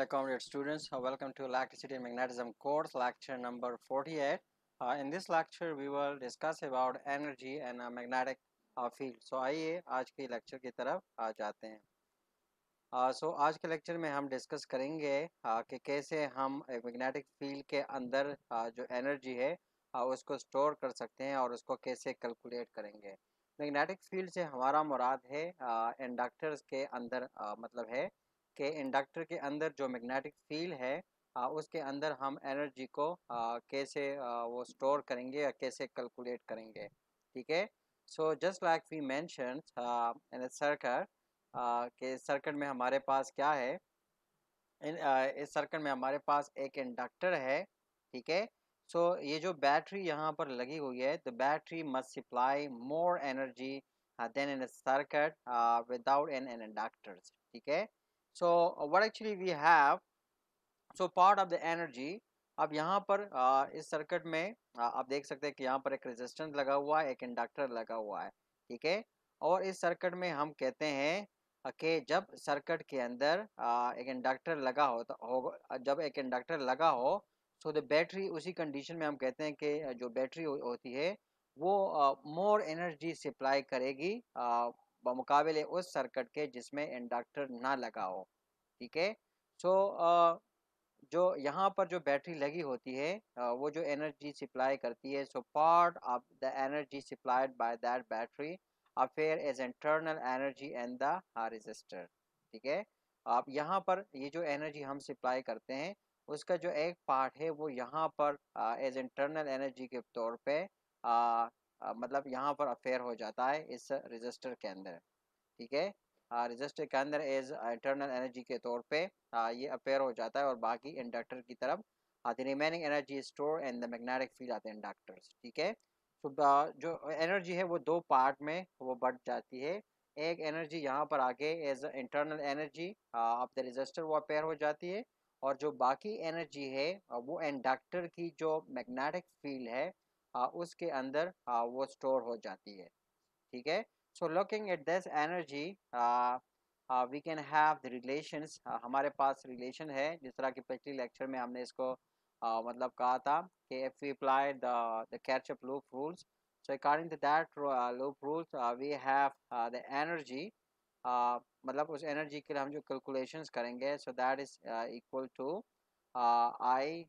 Assalamualaikum dear students. Welcome to Electricity and Magnetism course lecture number 48. In this lecture we will discuss about energy and magnetic field. So आइए आज के lecture की तरफ जाते हैं. आज के लेक्चर में हम डिस्कस करेंगे कि कैसे हम एक मैग्नेटिक फील्ड के अंदर जो एनर्जी है उसको स्टोर कर सकते हैं और उसको कैसे कैलकुलेट करेंगे. मैग्नेटिक फील्ड से हमारा मुराद है इंडक्टर्स के अंदर मतलब है कि इंडक्टर के अंदर जो मैग्नेटिक फील्ड है उसके अंदर हम एनर्जी को कैसे वो स्टोर करेंगे या कैसे कैलकुलेट करेंगे. ठीक है. So just like we mention in a circuit के सर्किट में हमारे पास क्या है. इस सर्किट में हमारे पास एक इंडक्टर है. ठीक है. सो ये जो बैटरी यहाँ पर लगी हुई है, the battery must supply more energy than in circuit without an inductors. ठीक है. So what actually we have, so part of the energy. अब यहाँ पर इस सर्किट में आप देख सकते हैं कि यहाँ पर एक रेजिस्टेंस लगा हुआ है, एक इंडक्टर लगा हुआ है. ठीक है. और इस सर्किट में हम कहते हैं कि जब सर्किट के अंदर एक इंडक्टर लगा हो जब एक इंडक्टर लगा हो तो द बैटरी उसी कंडीशन में हम कहते हैं कि जो बैटरी होती है वो मोर एनर्जी सप्लाई करेगी बमुकाबले उस सर्किट के जिसमें इंडक्टर ना लगा हो. ठीक है. सो जो यहाँ पर जो बैटरी लगी होती है वो जो एनर्जी सप्लाई करती है, so part of the energy supplied by that battery appear as internal energy and the resistor. ठीक है. अब यहाँ पर ये जो एनर्जी हम सप्लाई करते हैं उसका जो एक पार्ट है वो यहाँ पर एज इंटरनल एनर्जी के तौर पे मतलब यहाँ पर अफेयर हो जाता है इस रेजिस्टर के अंदर. ठीक है. रजिस्टर के अंदर एज इंटरनल एनर्जी के तौर पे ये अपेयर हो जाता है और बाकी इंडक्टर की तरफ the remaining energy store and the magnetic field आते हैं इंडक्टर्स. ठीक है. तो जो एनर्जी है वो दो पार्ट में वो बढ़ जाती है. एक एनर्जी यहाँ पर आके as internal energy of the resistor वो अपेयर हो जाती है और जो बाकी एनर्जी है वो इंडक्टर की जो मैग्नेटिक फील्ड है उसके अंदर वो स्टोर हो जाती है. ठीक है. So looking at this energy, we can have the relations. हमारे पास relation है जिस तरह की पिछली लेक्चर में हमने इसको मतलब कहा था कि if we apply the Kirchhoff loop rules, so according to that loop rules we have the energy. मतलब उस energy के लिए हम जो calculations करेंगे, so that is equal to I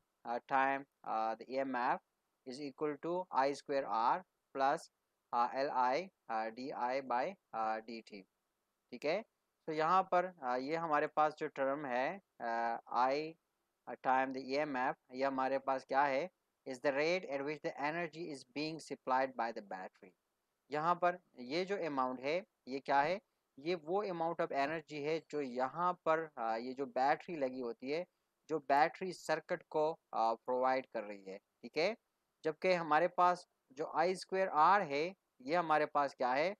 time the EMF is equal to I square R plus L I d I by D T. ठीक है. तो यहाँ पर ये हमारे पास जो टर्म है I time the E M F, ये हमारे पास क्या है, is the rate at which the energy is being supplied by the battery. यहाँ पर ये जो अमाउंट है ये क्या है, ये वो अमाउंट ऑफ एनर्जी है जो यहाँ पर ये जो बैटरी लगी होती है जो बैटरी सर्किट को प्रोवाइड कर रही है. ठीक है. जबकि हमारे पास जो आई स्क्वेयर आर है ये हमारे पास क्या है,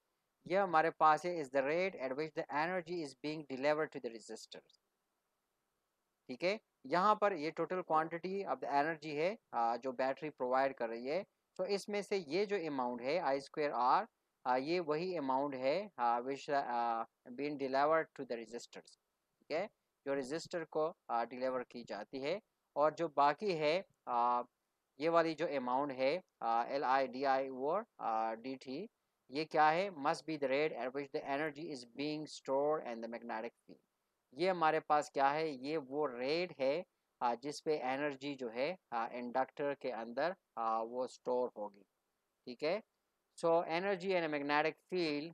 ये हमारे पास है is the rate at which the energy is being delivered to the resistor. ठीक है. यहाँ पर ये total quantity of the energy है जो बैटरी प्रोवाइड कर रही है. तो इसमें से ये जो अमाउंट है आई स्क्वेयर आर ये वही अमाउंट है which being delivered to the resistors. ठीक है. जो रेजिस्टर को डिलीवर की जाती है और जो बाकी है ये वाली जो अमाउंट है एल आई डी आई और डी टी, ये क्या है, must be the rate at which the energy is being stored and the magnetic field. ये हमारे पास क्या है, ये वो रेट है जिस पे एनर्जी जो है इंडक्टर के अंदर वो स्टोर होगी. ठीक है. So energy and magnetic field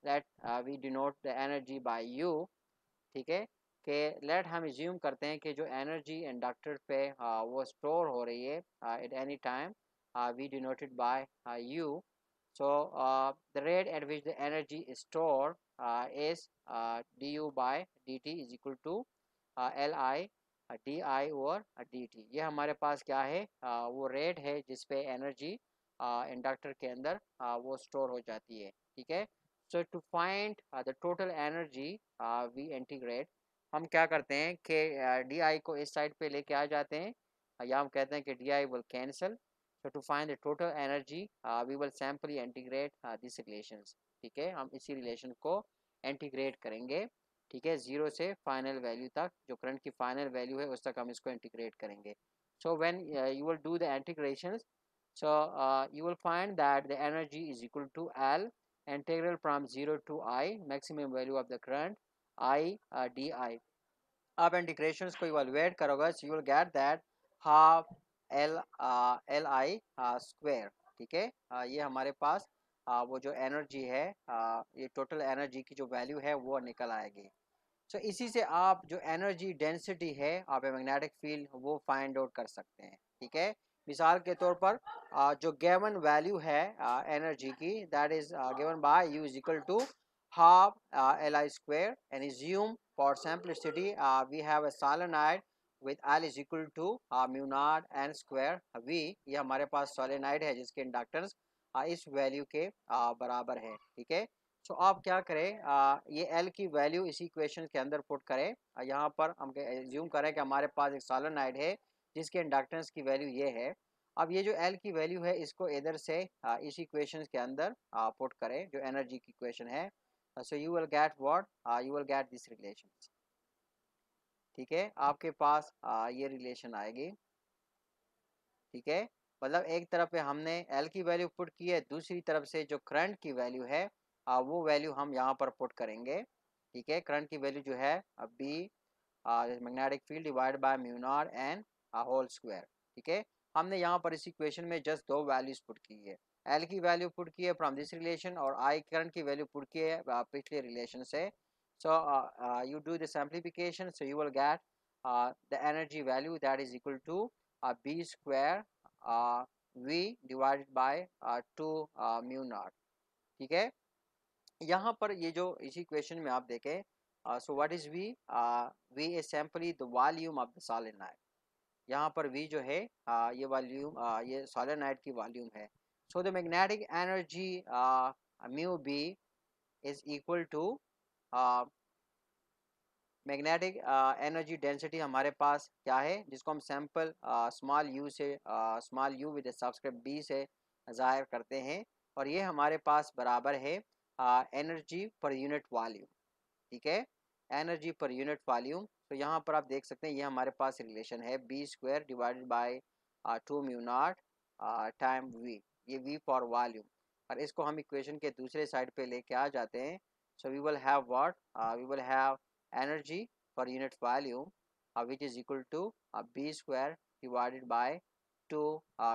that we denote the energy by U. ठीक है. कि लेट हम एज्यूम करते हैं कि जो एनर्जी इंडक्टर पे वो स्टोर हो रही है at any time we denoted by U. So the rate at which the energy is store is d U by d t is equal to L I d I और d T. ये हमारे पास क्या है, वो rate है जिस पे एनर्जी इंडक्टर के अंदर वो स्टोर हो जाती है. ठीक है. So to find the total energy we integrate, हम क्या करते हैं कि डी आई को इस साइड पे लेके आ जाते हैं या हम कहते हैं कि d I will cancel. So to find the total energy we will simply integrate this relations. ठीक है. हम इसी रिलेशन को इंटीग्रेट करेंगे ठीक है, 0 से फाइनल वैल्यू तक, जो करंट की फाइनल वैल्यू है उस तक हम इसको इंटीग्रेट करेंगे. So when you will do the integrations, so you will find that the energy is equal to L integral from 0 to I maximum value of the current I di. आप integrations को evaluate करोगे, so you will get that half L I square. ठीक है, ये हमारे पास वो जो energy है, ये टोटल एनर्जी की जो वैल्यू है वो निकल आएगी. सो इसी से आप जो एनर्जी डेंसिटी है आप मैग्नेटिक फील्ड वो फाइंड आउट कर सकते हैं. ठीक है, मिसाल के तौर पर जो गिवन वैल्यू है एनर्जी की, that is given by U is equal to half Li square, and assume for simplicity we have a solenoid with L is equal to mu naught n square V. ये हमारे पास solenoid है जिसके inductance इस value के बराबर है. ठीक है, सो आप क्या करें, ये L की वैल्यू इसी इक्वेशन के अंदर पुट करें. यहाँ पर हम एज्यूम करें कि हमारे पास एक सोलेनाइड है जिसके इंडक्टेंस की वैल्यू ये है. अब ये जो L की वैल्यू है इसको इधर से इस इक्वेशन के अंदर पुट करें जो एनर्जी की इक्वेशन है. सो you will get what, you will get this relation. ठीक है, आपके पास ये रिलेशन आएगी. ठीक है, मतलब एक तरफ पे हमने L की वैल्यू पुट की है, दूसरी तरफ से जो करंट की वैल्यू है वो वैल्यू हम यहाँ पर पुट करेंगे. ठीक है, करंट की वैल्यू जो है B magnetic field divide by mu naught N whole square. ठीक है, हमने यहाँ पर इस इक्वेशन में जस्ट दो वैल्यूज पुट की है. L की वैल्यू पुट की है फ्रॉम दिस रिलेशन और I करंट की वैल्यू पुट की है पिछले रिलेशन से. So you do the simplification, so you will get the energy value that is equal to B square V divided by 2 mu naught. ठीक है, यहाँ पर ये जो इसी क्वेश्चन में आप देखें, so what is V, V is simply the volume of the solenoid. यहाँ पर V जो है ये वॉल्यूम, ये सोलेनाइड की वॉल्यूम है. So the magnetic energy mu B is equal to magnetic energy density हमारे पास क्या है, जिसको हम सैम्पल स्मॉल यू से small u with subscript B से ज़ाहिर करते हैं, और ये हमारे पास बराबर है एनर्जी पर यूनिट वॉल्यूम. ठीक है, एनर्जी पर यूनिट वॉल्यूम. तो यहाँ पर आप देख सकते हैं ये हमारे पास रिलेशन है B square divided by 2 mu naught time V, ये वी फॉर वॉल्यूम. और इसको हम इक्वेशन के दूसरे साइड पे लेके आ जाते हैं. So we will have what, we will have energy per unit volume which is equal to b square divided by 2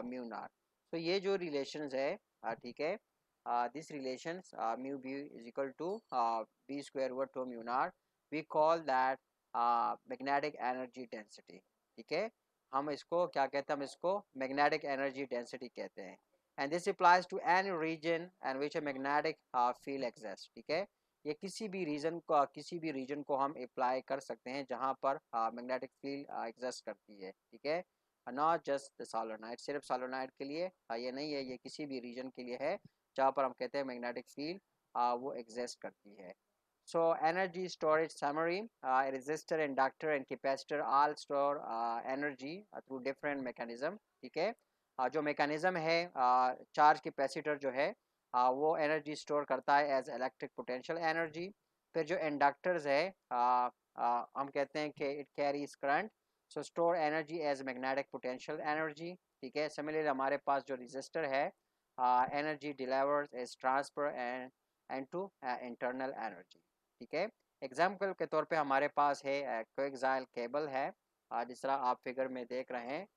mu naught. So ये जो relations है, ठीक है, this relations mu b is equal to b square over 2 mu naught, we call that magnetic energy density. ठीक है, हम इसको क्या कहते हैं, हम इसको magnetic energy density कहते हैं. And this applies to any region and which a magnetic field exists. ठीक है, ये किसी भी रीजन को हम अप्लाई कर सकते हैं जहाँ पर मैग्नेटिक फील्ड एग्जिस्ट करती है. ठीक है, नॉट जस्ट द सोलेनोइड, सिर्फ सोलेनोइड के लिए ये नहीं है, ये किसी भी रीजन के लिए है जहाँ पर हम कहते हैं मैग्नेटिक फील्ड वो एग्जिस्ट करती है. So energy storage summary, resistor, inductor and capacitor all store energy through different mechanism. ठीक है, जो मैकेनिज्म है चार्ज कैपेसिटर जो है वो एनर्जी स्टोर करता है एज इलेक्ट्रिक पोटेंशियल एनर्जी. फिर जो इंडक्टर्स है हम कहते हैं कि it carries current, so store energy as magnetic potential energy. ठीक है, सिमिलरली हमारे पास जो रेजिस्टर है energy delivers as transfer and to internal energy. ठीक है, एग्जाम्पल के तौर पे हमारे पास है कोएक्सियल केबल है, जिस तरह आप फिगर में देख रहे हैं.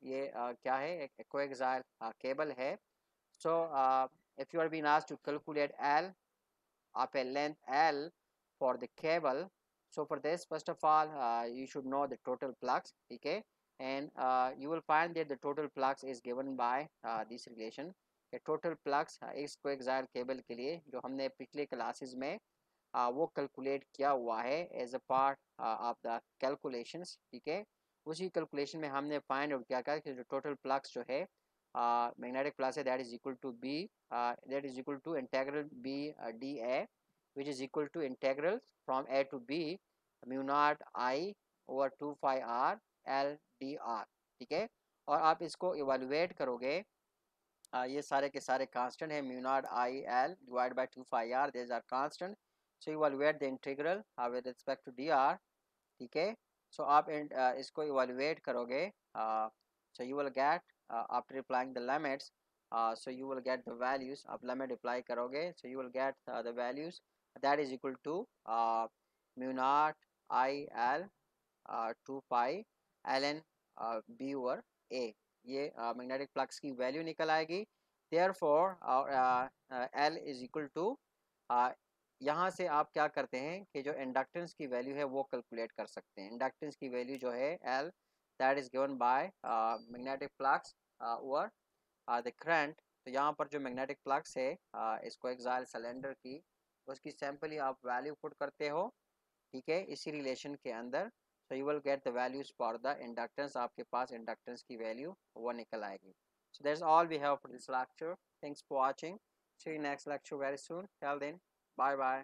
ये क्या है, एक कोएक्सियल केबल है. So if you are being asked to calculate L of a length L for the cable, so for this first of all you should know the total flux. Okay, and you will find that the total flux is given by this relation. A total flux इस coaxial cable के लिए जो हमने पिछले classes में वो calculate किया हुआ है as a part of the calculations. ठीक है, उसी कैलकुलेशन में हमने फाइंड आउट किया कि जो टोटल फ्लक्स जो है magnetic flux है that is equal to B, that is equal to integral B dA, which is equal to integral from A to B mu naught I over 2 phi R L dr. ठीक है, और आप इसको evaluate करोगे, ये सारे के सारे कांस्टेंट है, mu naught I L divide by 2 phi R, these are constant. So evaluate the integral with respect to dr, ठीक है। सो आप इसको इवैल्यूएट करोगे, so you will get after applying the limits, so you will get the values, आप limit apply करोगे, so you will get the values that is equal to mu naught I L 2 pi ln b over a, ये magnetic flux की value निकल आएगी। Therefore L is equal to, यहाँ से आप क्या करते हैं कि जो इंडक्टेंस की वैल्यू है वो कैलकुलेट कर सकते हैं। इंडक्टेंस की वैल्यू जो है L, that is given by magnetic flux over the current. तो यहाँ पर जो मैग्नेटिक फ्लक्स है इसको एक्साइल सिलेंडर की, उसकी सैंपल ही आप वैल्यू पुट करते हो, ठीक है, इसी रिलेशन के अंदर। So you will get the values for the inductance, आपके पास इंडक्टेंस की वैल्यू वो निकल आएगी। So that's all we have for this lecture. Thanks for watching. See you next lecture very soon. Till then, bye bye.